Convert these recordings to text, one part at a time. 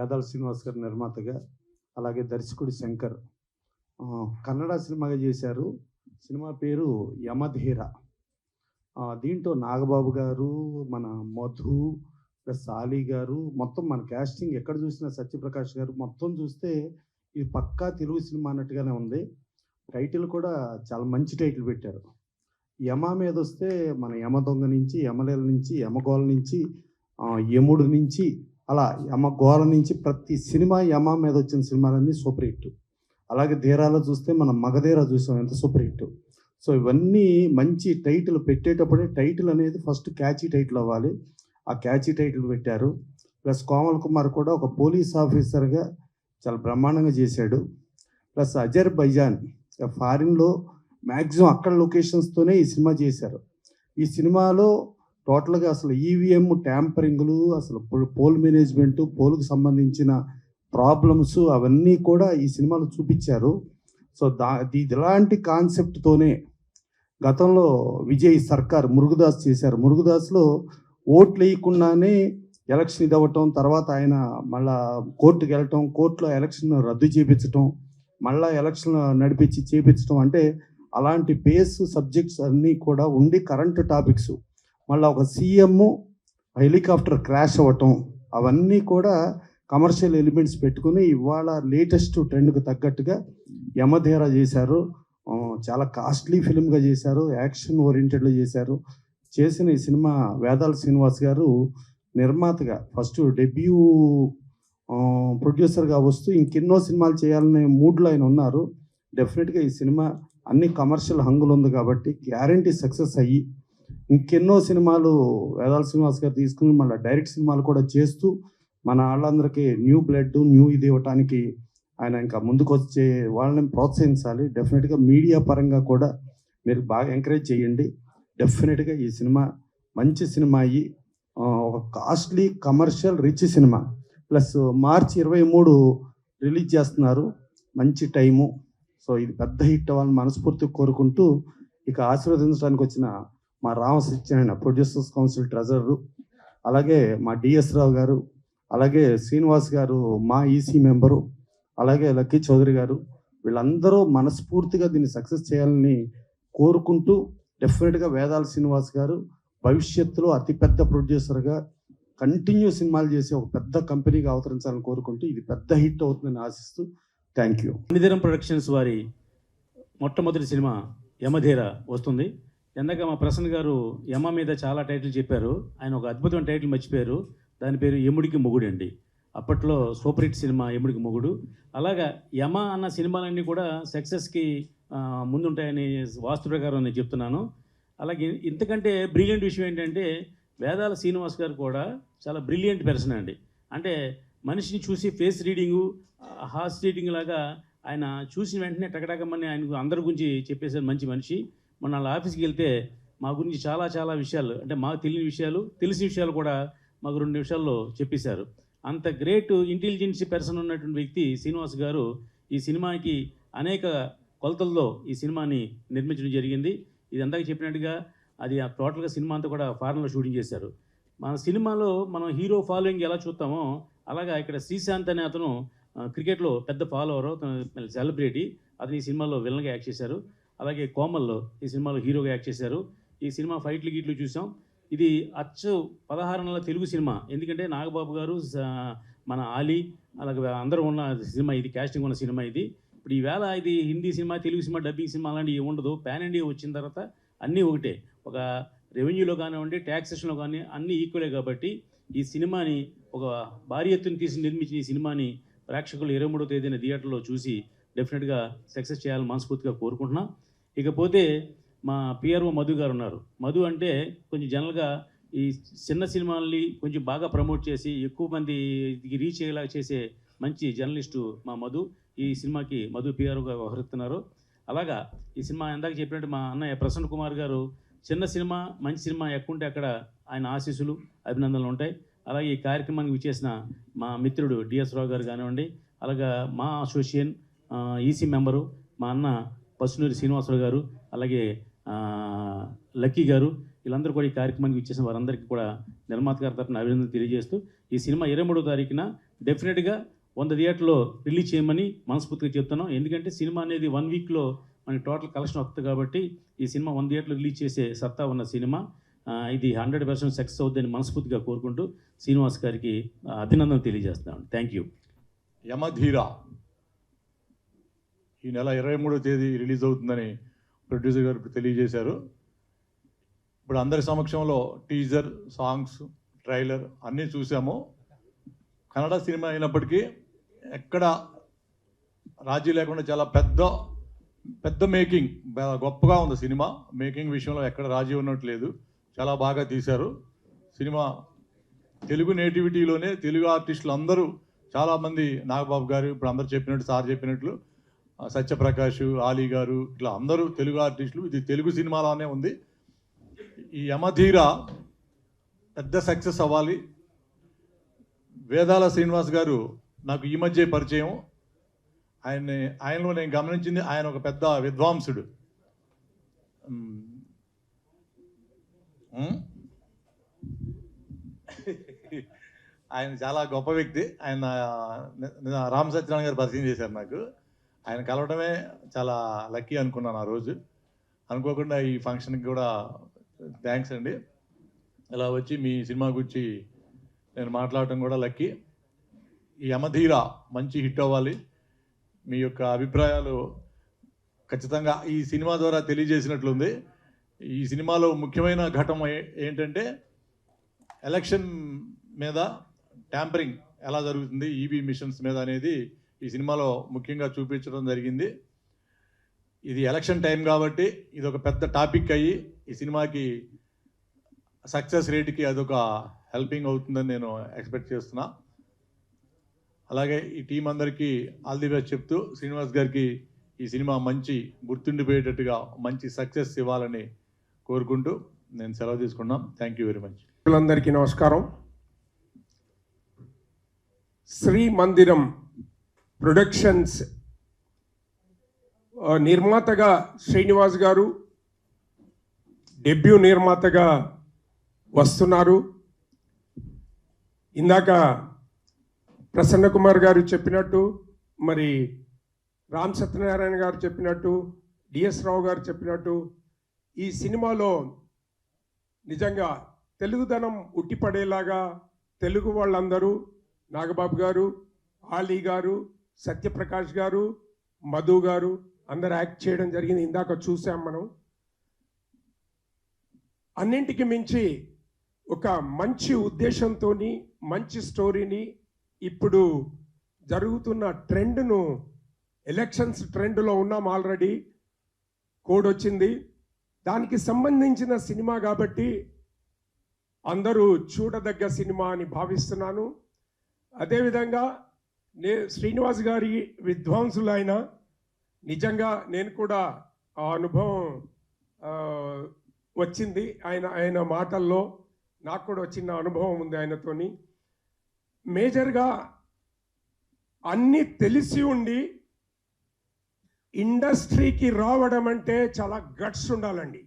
వేదాల శ్రీనివాస్ గారు నిర్మాతగా, అలాగే దర్శకుడు శంకర్ కన్నడ సినిమాగా చేశారు. సినిమా పేరు యమధీర. దీంట్లో నాగబాబు గారు, మన మధు ప్లస్ ఆలీ గారు, మొత్తం మన క్యాస్టింగ్ ఎక్కడ చూసినా సత్యప్రకాష్ గారు, మొత్తం చూస్తే ఇది పక్కా తెలుగు సినిమా అన్నట్టుగానే ఉంది. టైటిల్ కూడా చాలా మంచి టైటిల్ పెట్టారు. యమ మీద వస్తే మన యమ దొంగ నుంచి, యమలీల నుంచి, యమగోళ నుంచి, యముడు నుంచి, అలా యమగోళ నుంచి ప్రతి సినిమా యమ మీద వచ్చిన సినిమాలన్నీ సూపర్ హిట్. అలాగే ధీరాలో చూస్తే మనం మగధీర చూసాం, ఎంత సూపర్ హిట్. సో ఇవన్నీ మంచి టైటిల్ పెట్టేటప్పుడే టైటిల్ అనేది ఫస్ట్ క్యాచీ టైటిల్ అవ్వాలి. ఆ క్యాచీ టైటిల్ పెట్టారు. ప్లస్ కోమల్ కుమార్ కూడా ఒక పోలీస్ ఆఫీసర్గా చాలా బ్రహ్మాండంగా చేశాడు. ప్లస్ అజర్బైజాన్ ఫారిన్లో మ్యాక్సిమం అక్కడ లొకేషన్స్తోనే ఈ సినిమా చేశారు. ఈ సినిమాలో టోటల్గా అసలు ఈవీఎం ట్యాంపరింగ్లు, అసలు పోల్ మేనేజ్మెంటు, పోల్కు సంబంధించిన ప్రాబ్లమ్స్ అవన్నీ కూడా ఈ సినిమాలో చూపించారు. సో ఇలాంటి కాన్సెప్ట్తోనే గతంలో విజయ్ సర్కార్ మురుగుదాస్ చేశారు. మురుగుదాస్లో ఓట్లు వేయకుండానే ఎలక్షన్ ఇది అవ్వటం, తర్వాత ఆయన మళ్ళా కోర్టుకు వెళ్ళటం, కోర్టులో ఎలక్షన్ రద్దు చేయించటం, మళ్ళా ఎలక్షన్ నడిపించి చేయించటం, అంటే అలాంటి బేస్ సబ్జెక్ట్స్ అన్నీ కూడా ఉండి కరెంట్ టాపిక్స్, మళ్ళీ ఒక సీఎం హెలికాప్టర్ క్రాష్ అవ్వటం, అవన్నీ కూడా కమర్షియల్ ఎలిమెంట్స్ పెట్టుకుని ఇవాళ లేటెస్ట్ ట్రెండ్కి తగ్గట్టుగా యమధీర చేశారు. చాలా కాస్ట్లీ ఫిల్మ్గా చేశారు, యాక్షన్ ఓరియంటెడ్లో చేశారు. చేసిన ఈ సినిమా వేదాల శ్రీనివాస్ గారు నిర్మాతగా ఫస్ట్ డెబ్యూ ప్రొడ్యూసర్గా వస్తూ ఇంకెన్నో సినిమాలు చేయాలనే మూడ్లో ఆయన ఉన్నారు. డెఫినెట్గా ఈ సినిమా అన్ని కమర్షియల్ హంగులు ఉంది కాబట్టి గ్యారంటీ సక్సెస్ అయ్యి ఇంకెన్నో సినిమాలు వేదాల శ్రీనివాస్ గారు తీసుకుని మళ్ళీ డైరెక్ట్ సినిమాలు కూడా చేస్తూ మన వాళ్ళందరికీ న్యూ బ్లడ్, న్యూ ఇది ఇవ్వటానికి ఆయన ఇంకా ముందుకు వచ్చే వాళ్ళని ప్రోత్సహించాలి. డెఫినెట్గా మీడియా పరంగా కూడా మీరు బాగా ఎంకరేజ్ చేయండి. డెఫినెట్గా ఈ సినిమా మంచి సినిమా అయ్యి ఒక కాస్ట్లీ కమర్షియల్ రిచ్ సినిమా. ప్లస్ మార్చి 23 రిలీజ్ చేస్తున్నారు, మంచి టైము. సో ఇది పెద్ద హిట్ అవ్వాలని మనస్ఫూర్తిగా కోరుకుంటూ ఇక ఆశీర్వదించడానికి వచ్చిన మా రామసత్యనారాయణ ప్రొడ్యూసర్స్ కౌన్సిల్ ట్రెజరరు, అలాగే మా డిఎస్ రావు గారు, అలాగే శ్రీనివాస్ గారు మా ఈసీ మెంబరు, అలాగే లక్కీ చౌదరి గారు, వీళ్ళందరూ మనస్ఫూర్తిగా దీన్ని సక్సెస్ చేయాలని కోరుకుంటూ డెఫినెట్గా వేదాల శ్రీనివాస్ గారు భవిష్యత్తులో అతిపెద్ద ప్రొడ్యూసర్గా కంటిన్యూ సినిమాలు చేసి ఒక పెద్ద కంపెనీగా అవతరించాలని కోరుకుంటూ ఇది పెద్ద హిట్ అవుతుందని ఆశిస్తూ థ్యాంక్ యూ. మణిధరం ప్రొడక్షన్స్ వారి మొట్టమొదటి సినిమా యమధీర వస్తుంది. ఎందాక మా ప్రసన్న గారు యమ మీద చాలా టైటిల్ చెప్పారు, ఆయన ఒక అద్భుతమైన టైటిల్ మర్చిపోయారు. దాని పేరు యముడికి మొగుడు అండి. అప్పట్లో సూపర్ హిట్ సినిమా యముడికి మొగుడు. అలాగా యమ అన్న సినిమాలన్నీ కూడా సక్సెస్కి ముందుంటాయని వాస్తు ప్రకారం నేను చెప్తున్నాను. అలాగే ఇంతకంటే బ్రిలియంట్ విషయం ఏంటంటే వేదాల శ్రీనివాస్ గారు కూడా చాలా బ్రిలియంట్ పర్సన్ అండి. అంటే మనిషిని చూసి ఫేస్ రీడింగు, హార్స్ రీడింగ్ లాగా ఆయన చూసిన వెంటనే టకటకమని ఆయన అందరి గురించి చెప్పేసారు. మంచి మనిషి. మొన్న వాళ్ళ ఆఫీస్కి వెళ్తే మా గురించి చాలా చాలా విషయాలు, అంటే మాకు తెలియని విషయాలు, తెలిసిన విషయాలు కూడా మాకు 2 నిమిషాల్లో చెప్పేశారు. అంత గ్రేట్ ఇంటెలిజెన్సీ పర్సన్ ఉన్నటువంటి వ్యక్తి శ్రీనివాస్ గారు ఈ సినిమాకి అనేక కొలతల్లో ఈ సినిమాని నిర్మించడం జరిగింది. ఇది అందాక చెప్పినట్టుగా అది టోటల్గా సినిమా అంతా కూడా ఫారెన్లో షూటింగ్ చేశారు. మన సినిమాలో మనం హీరో ఫాలోయింగ్ ఎలా చూస్తామో అలాగా ఇక్కడ శ్రీశాంత్ అనే అతను క్రికెట్లో పెద్ద ఫాలోవరు, సెలబ్రిటీ. అతను ఈ సినిమాలో విలన్గా యాక్ట్ చేశారు. అలాగే కోమల్లో ఈ సినిమాలో హీరోగా యాక్ట్ చేశారు. ఈ సినిమా ఫైట్లు గీట్లు చూసాం. ఇది అచ్చు 16 నెలల తెలుగు సినిమా. ఎందుకంటే నాగబాబు గారు, మన ఆలీ, అలాగే అందరూ ఉన్న సినిమా ఇది, క్యాస్టింగ్ ఉన్న సినిమా ఇది. ఇప్పుడు ఈవేళ ఇది Hindi cinema, Telugu cinema, dubbing cinema అలాంటివి ఉండదు. పాన్ ఇండియా వచ్చిన తర్వాత అన్నీ ఒకటే. ఒక రెవెన్యూలో కానివ్వండి, ట్యాక్సేషన్లో కానీ అన్నీ ఈక్వలే. కాబట్టి ఈ సినిమాని ఒక భారీ ఎత్తున నిర్మించిన ఈ సినిమాని ప్రేక్షకులు 23వ తేదీన థియేటర్లో చూసి డెఫినెట్గా సక్సెస్ చేయాలని మనస్ఫూర్తిగా కోరుకుంటున్నాం. ఇకపోతే మా పిఆర్ఓ మధు గారు ఉన్నారు. మధు అంటే కొంచెం జనరల్గా ఈ చిన్న సినిమాల్ని కొంచెం బాగా ప్రమోట్ చేసి ఎక్కువ మందికి రీచ్ అయ్యేలా చేసే మంచి జర్నలిస్టు మా మధు. ఈ సినిమాకి మధు పిఆర్ఓగా వ్యవహరిస్తున్నారు. అలాగా ఈ సినిమా ఇందాక చెప్పినట్టు మా అన్నయ్య ప్రసన్న కుమార్ గారు చిన్న సినిమా మంచి సినిమా ఎక్కుంటే అక్కడ ఆయన ఆశీస్సులు, అభినందనలు ఉంటాయి. అలాగే ఈ కార్యక్రమానికి విచ్చేసిన మా మిత్రుడు డిఎస్ రావు గారు కానివ్వండి, అలాగా మా అసోసియేషన్ ఈసీ మెంబరు మా అన్న పసునూరి శ్రీనివాసరావు గారు, అలాగే లక్కీ గారు, వీళ్ళందరూ కూడా ఈ కార్యక్రమానికి ఇచ్చేసిన వారందరికీ కూడా నిర్మాత గారి తరఫున అభినందనలు తెలియజేస్తూ ఈ సినిమా 23వ తారీఖున డెఫినెట్గా 100 థియేటర్లో రిలీజ్ చేయమని మనస్ఫూర్తిగా చెప్తున్నాం. ఎందుకంటే సినిమా అనేది 1 వీక్లో మనకి టోటల్ కలెక్షన్ వస్తుంది కాబట్టి ఈ సినిమా 100 థియేటర్లో రిలీజ్ చేసే సత్తా ఉన్న సినిమా. ఇది 100% సక్సెస్ అవుతుందని మనస్ఫూర్తిగా కోరుకుంటూ శ్రీనివాస్ గారికి అభినందనలు తెలియజేస్తున్నాను. Thank you. యమధీర ఈ నెల 23వ తేదీ రిలీజ్ అవుతుందని ప్రొడ్యూసర్ గారు తెలియజేశారు. ఇప్పుడు అందరి సమక్షంలో టీజర్, సాంగ్స్, ట్రైలర్ అన్నీ చూసాము. కన్నడ సినిమా అయినప్పటికీ ఎక్కడ రాజీ లేకుండా చాలా పెద్ద మేకింగ్, గొప్పగా ఉంది సినిమా. మేకింగ్ విషయంలో ఎక్కడ రాజీ ఉన్నట్లేదు, చాలా బాగా తీశారు సినిమా. తెలుగు నేటివిటీలోనే తెలుగు ఆర్టిస్టులు అందరూ చాలామంది, నాగబాబు గారు ఇప్పుడు అందరూ చెప్పినట్టు, సార్ చెప్పినట్లు, సత్యప్రకాష్, ఆలీ గారు, ఇట్లా అందరూ తెలుగు ఆర్టిస్టులు. ఇది తెలుగు సినిమాలోనే ఉంది. ఈ యమధీర పెద్ద సక్సెస్ అవ్వాలి. వేదాల శ్రీనివాస్ గారు నాకు ఈ మధ్య పరిచయం. ఆయనలో నేను గమనించింది, ఆయన ఒక పెద్ద విద్వాంసుడు. ఆయన చాలా గొప్ప వ్యక్తి. ఆయన రామ్ సత్యనారాయణ గారు పరిచయం చేశారు నాకు. ఆయన కలవడమే చాలా లక్కీ అనుకున్నాను ఆ రోజు. అనుకోకుండా ఈ ఫంక్షన్కి కూడా థ్యాంక్స్ అండి. ఇలా వచ్చి మీ సినిమా గురించి నేను మాట్లాడటం కూడా లక్కీ. ఈ యమధీర మంచి హిట్ అవ్వాలి. మీ యొక్క అభిప్రాయాలు ఖచ్చితంగా ఈ సినిమా ద్వారా తెలియజేసినట్లుంది. ఈ సినిమాలో ముఖ్యమైన ఘటన ఏంటంటే ఎలక్షన్ మీద ట్యాంపరింగ్ ఎలా జరుగుతుంది, ఈవీ మిషన్స్ మీద అనేది ఈ సినిమాలో ముఖ్యంగా చూపించడం జరిగింది. ఇది ఎలక్షన్ టైం కాబట్టి ఇది ఒక పెద్ద టాపిక్ అయ్యి ఈ సినిమాకి సక్సెస్ రేట్కి అదొక హెల్పింగ్ అవుతుందని నేను ఎక్స్పెక్ట్ చేస్తున్నా. అలాగే ఈ టీం అందరికీ ఆల్ ది బెస్ట్ చెప్తూ శ్రీనివాస్ గారికి ఈ సినిమా మంచి గుర్తుండిపోయేటట్టుగా మంచి సక్సెస్ ఇవ్వాలని కోరుకుంటూ నేను సెలవు తీసుకున్నాం. Thank you very much. అందరికీ నమస్కారం. శ్రీ మందిరం ప్రొడక్షన్స్ నిర్మాతగా శ్రీనివాస్ గారు డెబ్యూ నిర్మాతగా వస్తున్నారు. ఇందాక ప్రసన్న కుమార్ గారు చెప్పినట్టు, మరి రామ్ సత్యనారాయణ గారు చెప్పినట్టు, డిఎస్ రావు గారు చెప్పినట్టు, ఈ సినిమాలో నిజంగా తెలుగుదనం ఉట్టిపడేలాగా తెలుగు వాళ్ళందరూ, నాగబాబు గారు, ఆలీ గారు, సత్యప్రకాష్ గారు, మధు గారు అందరు యాక్ట్ చేయడం జరిగింది. ఇందాక చూసాం మనం. అన్నింటికి మించి ఒక మంచి ఉద్దేశంతో మంచి స్టోరీని, ఇప్పుడు జరుగుతున్న ట్రెండ్ను, ఎలక్షన్స్ ట్రెండ్లో ఉన్నాం, ఆల్రెడీ కోడ్ వచ్చింది, దానికి సంబంధించిన సినిమా కాబట్టి అందరూ చూడదగ్గ సినిమా అని భావిస్తున్నాను. అదేవిధంగా శ్రీనివాస్ గారి విద్వాంసులైన నిజంగా నేను కూడా ఆ అనుభవం వచ్చింది. ఆయన మాటల్లో నాకు కూడా చిన్న అనుభవం ఉంది ఆయనతోని. మేజర్గా అన్నీ తెలిసి ఉండి ఇండస్ట్రీకి రావడం అంటే చాలా గట్స్ ఉండాలండి.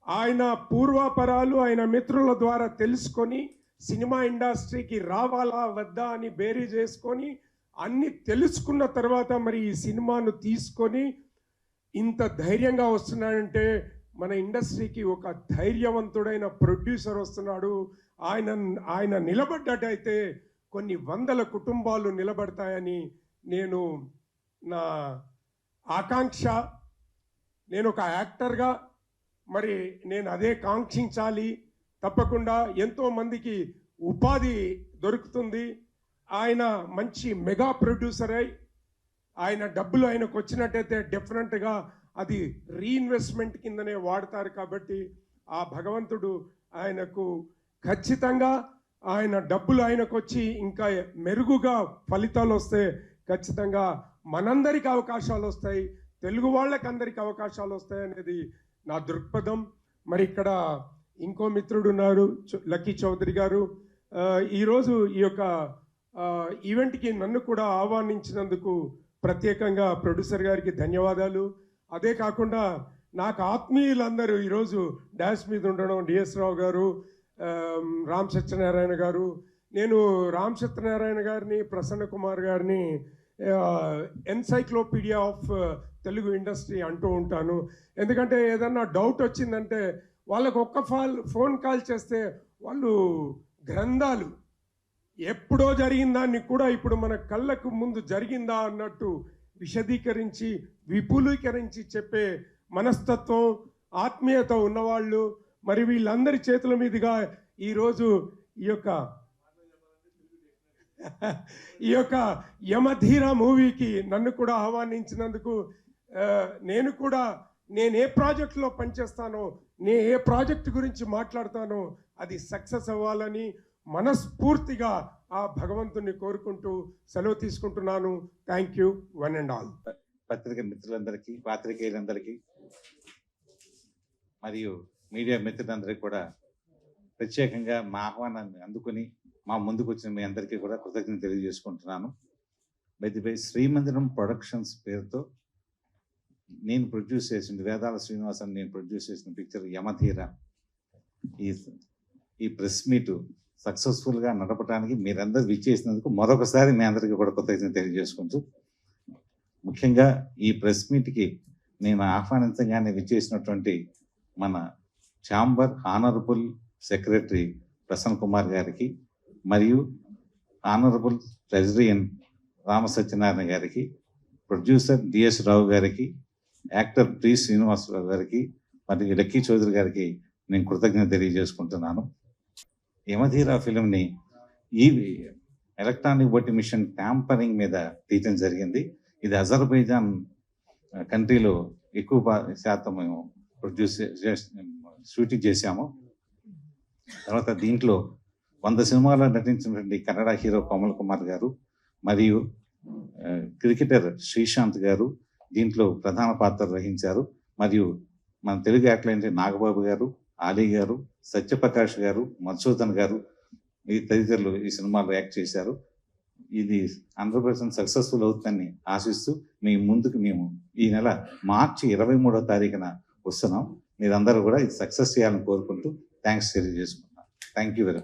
ఆయన పూర్వాపరాలు ఆయన మిత్రుల ద్వారా తెలుసుకొని సినిమా ఇండస్ట్రీకి రావాలా వద్దా అని బేరీ చేసుకొని అన్నీ తెలుసుకున్న తర్వాత మరి ఈ సినిమాను తీసుకొని ఇంత ధైర్యంగా వస్తున్నాడంటే మన ఇండస్ట్రీకి ఒక ధైర్యవంతుడైన ప్రొడ్యూసర్ వస్తున్నాడు. ఆయన నిలబడ్డట్టయితే కొన్ని వందల కుటుంబాలు నిలబడతాయని నేను నా ఆకాంక్ష. నేను ఒక యాక్టర్గా మరి నేను అదే కాంక్షించాలి. తప్పకుండా ఎంతోమందికి ఉపాధి దొరుకుతుంది. ఆయన మంచి మెగా ప్రొడ్యూసర్ అయి ఆయన డబ్బులు ఆయనకు వచ్చినట్టయితే డెఫినెట్గా అది రీఇన్వెస్ట్మెంట్ కిందనే వాడతారు. కాబట్టి ఆ భగవంతుడు ఆయనకు ఖచ్చితంగా ఆయన డబ్బులు ఆయనకు వచ్చి ఇంకా మెరుగుగా ఫలితాలు వస్తే ఖచ్చితంగా మనందరికి అవకాశాలు వస్తాయి, తెలుగు వాళ్ళకి అందరికి అవకాశాలు వస్తాయి అనేది నా దృక్పథం. మరి ఇక్కడ ఇంకో మిత్రుడు ఉన్నారు, లక్కీ చౌదరి గారు. ఈరోజు ఈ యొక్క ఈవెంట్కి నన్ను కూడా ఆహ్వానించినందుకు ప్రత్యేకంగా ప్రొడ్యూసర్ గారికి ధన్యవాదాలు. అదే కాకుండా నాకు ఆత్మీయులందరూ ఈరోజు డాష్ మీద ఉండడం, డిఎస్ రావు గారు, రామ్ సత్యనారాయణ గారు. నేను రామ్ సత్యనారాయణ గారిని, ప్రసన్న కుమార్ గారిని ఎన్సైక్లోపీడియా ఆఫ్ తెలుగు ఇండస్ట్రీ అంటూ ఉంటాను. ఎందుకంటే ఏదన్నా డౌట్ వచ్చిందంటే వాళ్ళకు ఒక్క ఫోన్ కాల్ చేస్తే వాళ్ళు గ్రంథాలు, ఎప్పుడో జరిగిన దాన్ని కూడా ఇప్పుడు మన కళ్ళకు ముందు జరిగిందా అన్నట్టు విశదీకరించి విపులీకరించి చెప్పే మనస్తత్వం, ఆత్మీయత ఉన్నవాళ్ళు. మరి వీళ్ళందరి చేతుల మీదుగా ఈరోజు ఈ యొక్క యమధీర మూవీకి నన్ను కూడా ఆహ్వానించినందుకు, నేను ఏ ప్రాజెక్టులో పనిచేస్తానో, నేను ఏ ప్రాజెక్టు గురించి మాట్లాడతానో అది సక్సెస్ అవ్వాలని మనస్ఫూర్తిగా ఆ భగవంతుని కోరుకుంటూ సెలవు తీసుకుంటున్నాను. Thank you one and all. పత్రిక మిత్రులందరికీ, పాత్రికేయులందరికీ మరియు మీడియా మిత్రులందరికీ కూడా ప్రత్యేకంగా మా ఆహ్వానాన్ని అందుకుని మా ముందుకు వచ్చిన మీ అందరికీ కూడా కృతజ్ఞతలు తెలియజేసుకుంటున్నాను. బై శ్రీమందిరం ప్రొడక్షన్స్ పేరుతో నేను ప్రొడ్యూస్ చేసిన, వేదాల శ్రీనివాసన్ నేను ప్రొడ్యూస్ చేసిన పిక్చర్ యమధీర, ఈ ప్రెస్ మీట్ సక్సెస్ఫుల్గా నడపడానికి మీరందరూ విచ్చేసినందుకు మరొకసారి మీ అందరికీ కూడా కృతజ్ఞతలు తెలియజేసుకుంటూ, ముఖ్యంగా ఈ ప్రెస్ మీట్కి నేను ఆహ్వానించగానే విచ్చేసినటువంటి మన chamber honourable secretary Prasanna Kumar గారికి, మరియు ఆనరబుల్ ట్రెజరియన్ రామ సత్యనారాయణ గారికి, ప్రొడ్యూసర్ డిఎస్ రావు గారికి, యాక్టర్ పి శ్రీనివాసరావు గారికి, మరియు లక్కీ చౌదరి గారికి నేను కృతజ్ఞత తెలియజేసుకుంటున్నాను. యమధీర ఫిలింని ఈ ఎలక్ట్రానిక్ ఓటింగ్ మిషన్ ట్యాంపరింగ్ మీద తీయటం జరిగింది. ఇది అజర్బైజాన్ కంట్రీలో ఎక్కువ శాతం మేము షూటింగ్ చేశాము. తర్వాత దీంట్లో 100 సినిమాల్లో నటించినటువంటి కన్నడ హీరో కమల్ కుమార్ గారు మరియు క్రికెటర్ శ్రీశాంత్ గారు దీంట్లో ప్రధాన పాత్ర వహించారు. మరియు మన తెలుగు యాక్టర్లు నాగబాబు గారు, ఆలీ గారు, సత్యప్రకాష్ గారు, మధుసూదన్ గారు, ఈ తదితరులు ఈ సినిమాలో యాక్ట్ చేశారు. ఇది 100% సక్సెస్ఫుల్ అవుతుందని ఆశిస్తూ మీ ముందుకు మేము ఈ నెల మార్చి 23వ తారీఖున వస్తున్నాం. మీరందరూ కూడా ఇది సక్సెస్ చేయాలని కోరుకుంటూ థ్యాంక్స్ తెలియజేసుకుంటున్నాను. Thank you very much.